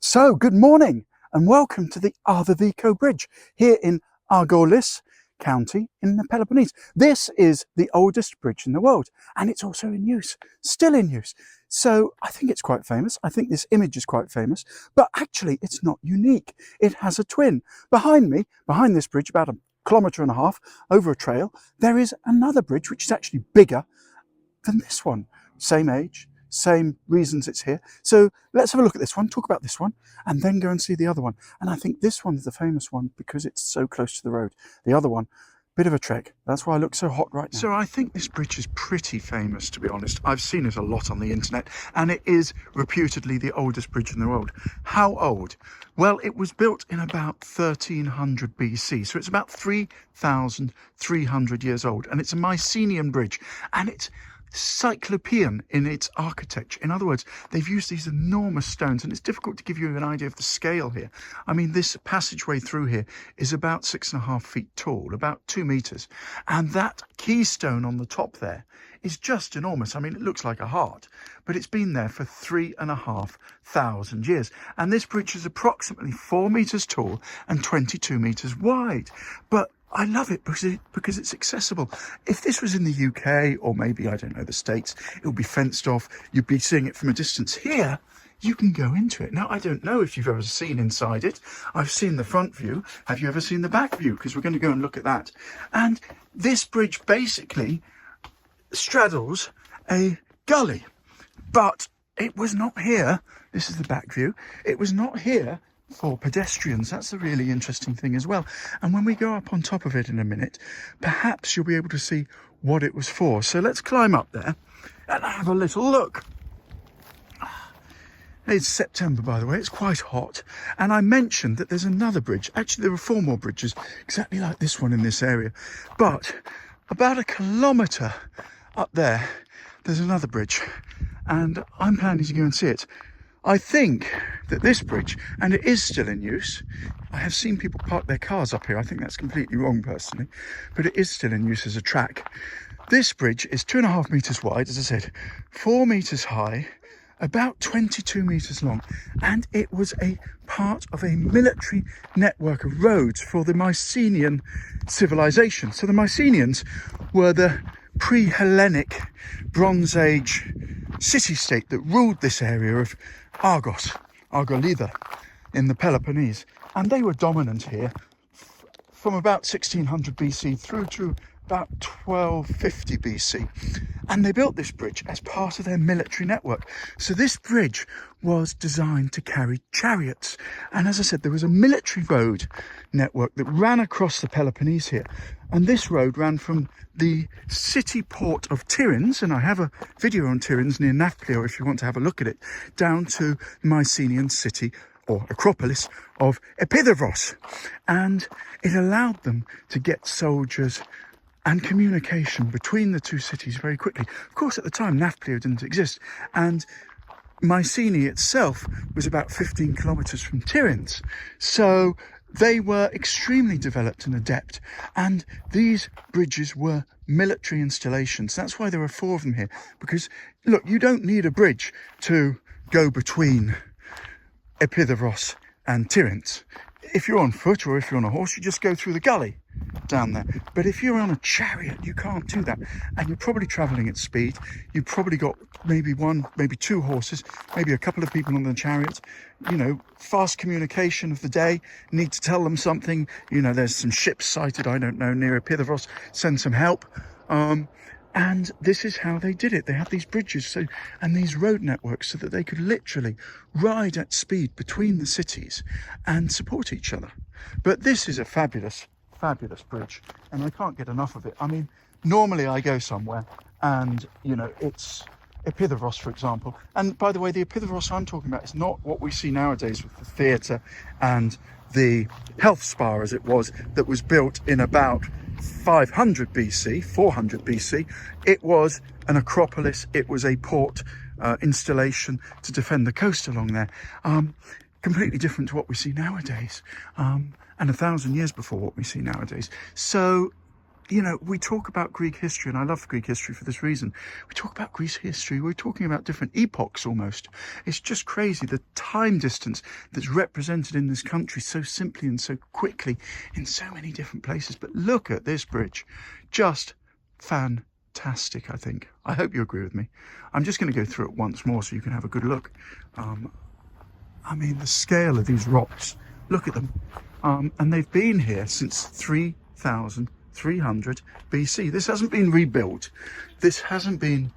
So, good morning and welcome to the Arkadiko Bridge here in Argolis County in the Peloponnese. This is the oldest bridge in the world and it's also in use, still in use. So I think it's quite famous. I think this image is quite famous, but actually it's not unique. It has a twin. Behind me, behind this bridge, about 1.5 kilometers over a trail, there is another bridge which is actually bigger than this one. Same age, same reasons it's here. So let's have a look at this one, talk about this one, and then go and see the other one. And I think this one is the famous one because it's so close to the road. The other one, bit of a trek. That's why I look so hot right now. So I think this bridge is pretty famous, to be honest. I've seen it a lot on the internet, and it is reputedly the oldest bridge in the world. How old? Well, it was built in about 1300 BC, so it's about 3,300 years old, and it's a Mycenaean bridge, and it's cyclopean in its architecture. In other words, they've used these enormous stones, and it's difficult to give you an idea of the scale here. I mean, this passageway through here is about 6.5 feet tall, about 2 meters, and that keystone on the top there is just enormous. I mean, it looks like a heart, but it's been there for 3,500 years, and this bridge is approximately 4 meters tall and 22 meters wide. But I love it because it's accessible. If this was in the UK or maybe, I don't know, the States, it would be fenced off. You'd be seeing it from a distance. Here, you can go into it. Now, I don't know if you've ever seen inside it. I've seen the front view. Have you ever seen the back view? Because we're going to go and look at that. And this bridge basically straddles a gully, but it was not here. This is the back view. It was not here for pedestrians. That's a really interesting thing as well. And when we go up on top of it in a minute, perhaps you'll be able to see what it was for. So let's climb up there and have a little look. It's September, by the way. It's quite hot. And I mentioned that there's another bridge. Actually, there are 4 more bridges exactly like this one in this area. But about 1 kilometre up there, there's another bridge. And I'm planning to go and see it. I think that this bridge, and it is still in use, I have seen people park their cars up here. I think that's completely wrong personally, but it is still in use as a track. This bridge is 2.5 meters wide, as I said, 4 meters high, about 22 meters long, and it was a part of a military network of roads for the Mycenaean civilization. So the Mycenaeans were the pre-Hellenic Bronze Age city-state that ruled this area of Argos, Argolida, in the Peloponnese. And they were dominant here from about 1600 BC through to about 1250 BC. And they built this bridge as part of their military network. So this bridge was designed to carry chariots. And as I said, there was a military road network that ran across the Peloponnese here. And this road ran from the city port of Tiryns, and I have a video on Tiryns near Nafplio if you want to have a look at it, down to the Mycenaean city or Acropolis of Epidaurus. And it allowed them to get soldiers and communication between the two cities very quickly. Of course, at the time, Nafplio didn't exist, and Mycenae itself was about 15 kilometers from Tiryns. So they were extremely developed and adept, and these bridges were military installations. That's why there are 4 of them here, because, look, you don't need a bridge to go between Epidaurus and Tiryns. If you're on foot or if you're on a horse, you just go through the gully down there. But if you're on a chariot, you can't do that. And you're probably travelling at speed. You've probably got maybe 1, maybe 2 horses, maybe a couple of people on the chariot. You know, fast communication of the day, need to tell them something. You know, there's some ships sighted, I don't know, near Epidaurus, send some help. And this is how they did it. They had these bridges and these road networks so that they could literally ride at speed between the cities and support each other. But this is a fabulous, fabulous bridge, and I can't get enough of it. I mean, normally I go somewhere and, you know, it's Epidaurus, for example. And by the way, the Epidaurus I'm talking about is not what we see nowadays with the theatre and the health spa, as it was, that was built in about 500 BC, 400 BC. It was an acropolis. It was a port installation to defend the coast along there. Completely different to what we see nowadays, and 1,000 years before what we see nowadays. So you know, we talk about Greek history, and I love Greek history for this reason. We talk about Greek history, we're talking about different epochs almost. It's just crazy, the time distance that's represented in this country so simply and so quickly in so many different places. But look at this bridge, just fantastic, I think. I hope you agree with me. I'm just going to go through it once more so you can have a good look. I mean, the scale of these rocks, look at them. And they've been here since 3,300 BC. This hasn't been rebuilt. This hasn't been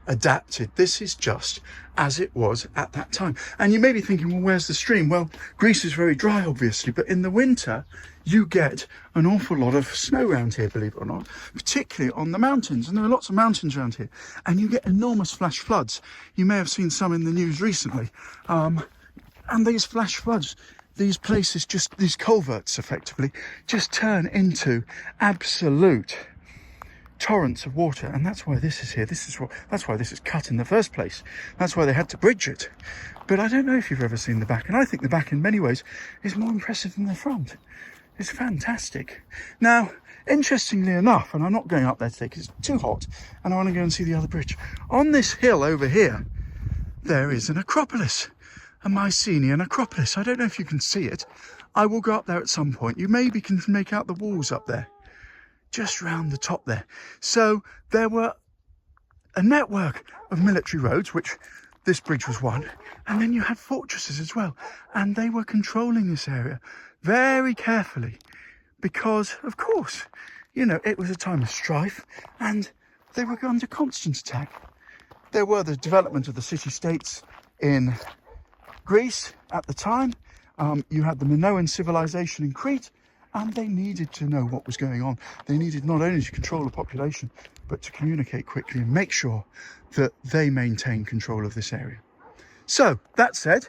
adapted. This is just as it was at that time. And you may be thinking, well, where's the stream? Well, Greece is very dry, obviously, but in the winter, you get an awful lot of snow around here, believe it or not, particularly on the mountains. And there are lots of mountains around here. And you get enormous flash floods. You may have seen some in the news recently. And these flash floods, these places, just these culverts effectively, just turn into absolute torrents of water. And that's why this is here. That's why this is cut in the first place. That's why they had to bridge it. But I don't know if you've ever seen the back. And I think the back in many ways is more impressive than the front. It's fantastic. Now, interestingly enough, and I'm not going up there today because it's too hot and I want to go and see the other bridge. On this hill over here, there is an Acropolis. A Mycenaean Acropolis. I don't know if you can see it. I will go up there at some point. You maybe can make out the walls up there, just round the top there. So there were a network of military roads, which this bridge was one, and then you had fortresses as well. And they were controlling this area very carefully because, of course, you know, it was a time of strife and they were under constant attack. There were the development of the city-states in Greece at the time. You had the Minoan civilization in Crete, and they needed to know what was going on. They needed not only to control the population, but to communicate quickly and make sure that they maintained control of this area. So, that said,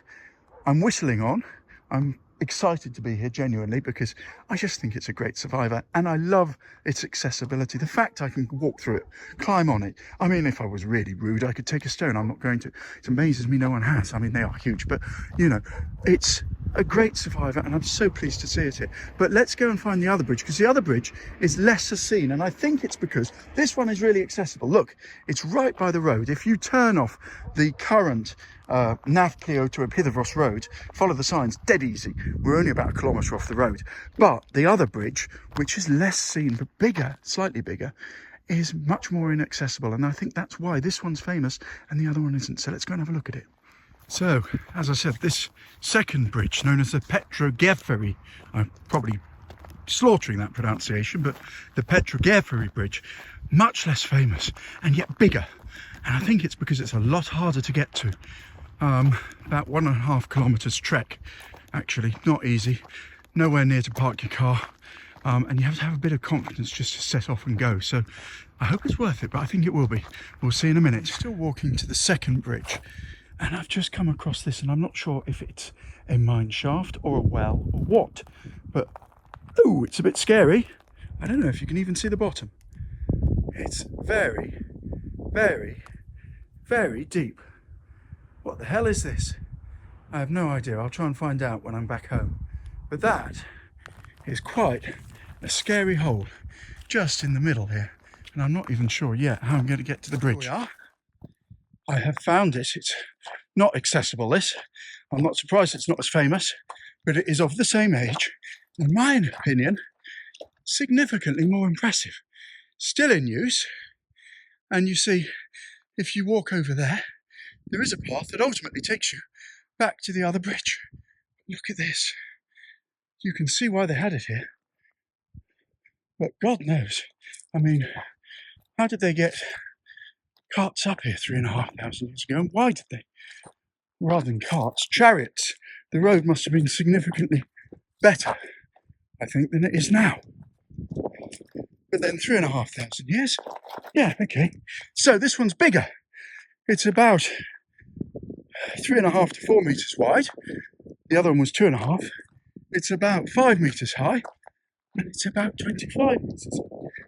I'm whistling on. I'm excited to be here genuinely because I just think it's a great survivor and I love its accessibility. The fact I can walk through it, climb on it. I mean, if I was really rude, I could take a stone. I'm not going to. It amazes me no one has. I mean, they are huge, but you know, it's a great survivor and I'm so pleased to see it here. But let's go and find the other bridge because the other bridge is lesser seen, and I think it's because this one is really accessible. Look, it's right by the road. If you turn off the current Nafplio to Epidaurus road, follow the signs, dead easy. We're only about a kilometre off the road. But the other bridge, which is less seen but bigger, slightly bigger, is much more inaccessible, and I think that's why this one's famous and the other one isn't. So let's go and have a look at it. So, as I said, this second bridge, known as the Petrogephyri, I'm probably slaughtering that pronunciation, but the Petrogephyri Bridge, much less famous and yet bigger. And I think it's because it's a lot harder to get to. About 1.5 kilometres trek, actually, not easy, nowhere near to park your car, and you have to have a bit of confidence just to set off and go. So I hope it's worth it, but I think it will be. We'll see in a minute. Still walking to the second bridge, and I've just come across this, and I'm not sure if it's a mine shaft or a well or what, but oh, it's a bit scary. I don't know if you can even see the bottom. It's very, very, very deep. What the hell is this? I have no idea. I'll try and find out when I'm back home. But that is quite a scary hole just in the middle here. And I'm not even sure yet how I'm going to get to the bridge. Here we are. I have found it. It's not accessible, this. I'm not surprised it's not as famous, but it is of the same age. In my opinion, significantly more impressive. Still in use. And you see, if you walk over there, there is a path that ultimately takes you back to the other bridge. Look at this. You can see why they had it here. But God knows. I mean, how did they get carts up here 3,500 years ago? And why did they? Rather than carts, chariots. The road must have been significantly better, I think, than it is now. But then 3,500 years? Yeah, okay. So this one's bigger. It's about 3.5 to 4 metres wide. The other one was 2.5. It's about 5 metres high. And it's about 25 metres.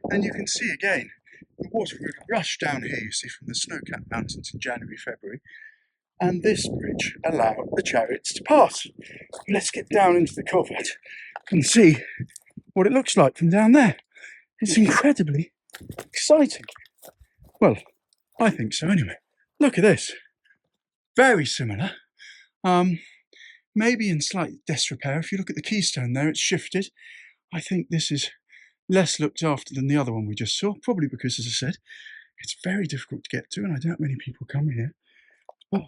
And you can see again, the water would rush down here, you see, from the snow-capped mountains in January, February. And this bridge allowed the chariots to pass. Let's get down into the culvert and see what it looks like from down there. It's incredibly exciting. Well, I think so anyway. Look at this. Very similar. Maybe in slight disrepair. If you look at the keystone there, it's shifted. I think this is less looked after than the other one we just saw, probably because, as I said, it's very difficult to get to and I doubt many people come here. But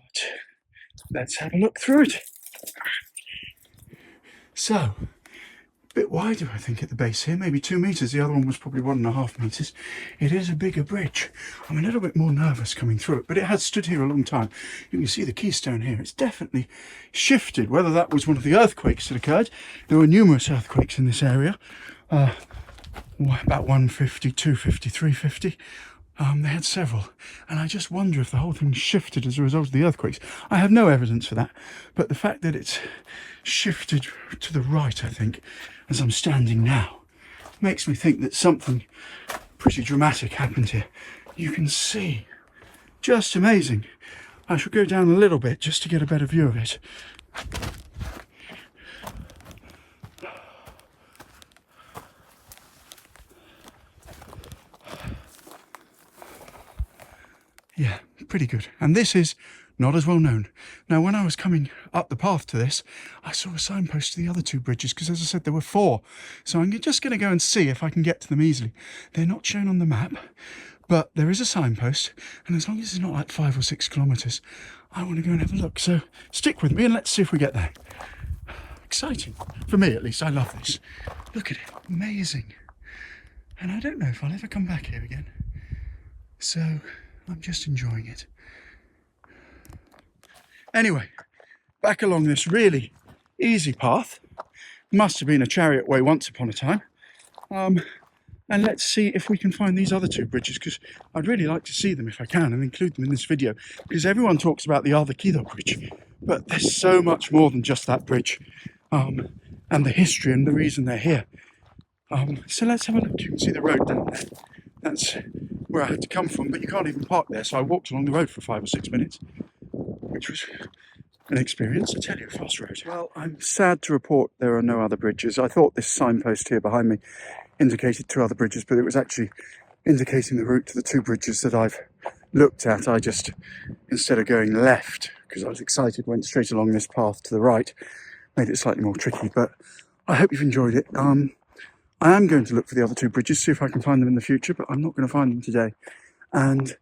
let's have a look through it. So, a bit wider I think at the base here, maybe 2 metres. The other one was probably 1.5 metres. It is a bigger bridge. I'm a little bit more nervous coming through it, but it has stood here a long time. You can see the keystone here. It's definitely shifted, whether that was one of the earthquakes that occurred. There were numerous earthquakes in this area. About 150, 250, 350. They had several, and I just wonder if the whole thing shifted as a result of the earthquakes. I have no evidence for that, but the fact that it's shifted to the right, I think, as I'm standing now, makes me think that something pretty dramatic happened here. You can see, just amazing. I shall go down a little bit just to get a better view of it. Yeah, pretty good. And this is not as well known. Now, when I was coming up the path to this, I saw a signpost to the other 2 bridges because, as I said, there were 4. So I'm just going to go and see if I can get to them easily. They're not shown on the map, but there is a signpost. And as long as it's not like 5 or 6 kilometres, I want to go and have a look. So stick with me and let's see if we get there. Exciting. For me, at least. I love this. Look at it. Amazing. And I don't know if I'll ever come back here again. So I'm just enjoying it. Anyway, back along this really easy path. Must have been a chariot way once upon a time. And let's see if we can find these other 2 bridges, because I'd really like to see them if I can and include them in this video, because everyone talks about the Arkadiko Bridge, but there's so much more than just that bridge, and the history and the reason they're here. So let's have a look. You can see the road down there. That's where I had to come from, but you can't even park there, so I walked along the road for 5 or 6 minutes, which was an experience, I tell you, a fast road. Well, I'm sad to report there are no other bridges. I thought this signpost here behind me indicated 2 other bridges, but it was actually indicating the route to the 2 bridges that I've looked at. I just, instead of going left, because I was excited, went straight along this path to the right, made it slightly more tricky, but I hope you've enjoyed it. I am going to look for the other 2 bridges, see if I can find them in the future, but I'm not going to find them today. And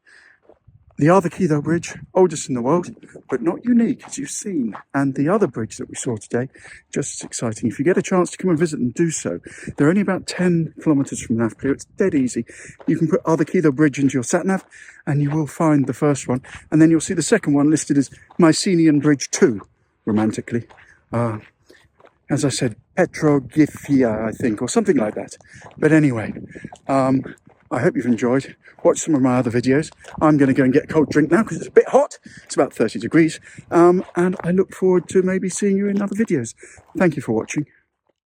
the Arkadiko Bridge, oldest in the world, but not unique, as you've seen. And the other bridge that we saw today, just as exciting. If you get a chance to come and visit them, do so. They're only about 10 kilometres from Nafplio. It's dead easy. You can put Arkadiko Bridge into your sat-nav, and you will find the first one. And then you'll see the second one listed as Mycenaean Bridge 2, romantically. As I said, Petrogephyri, I think, or something like that. But anyway, I hope you've enjoyed. Watch some of my other videos. I'm going to go and get a cold drink now because it's a bit hot. It's about 30 degrees. And I look forward to maybe seeing you in other videos. Thank you for watching.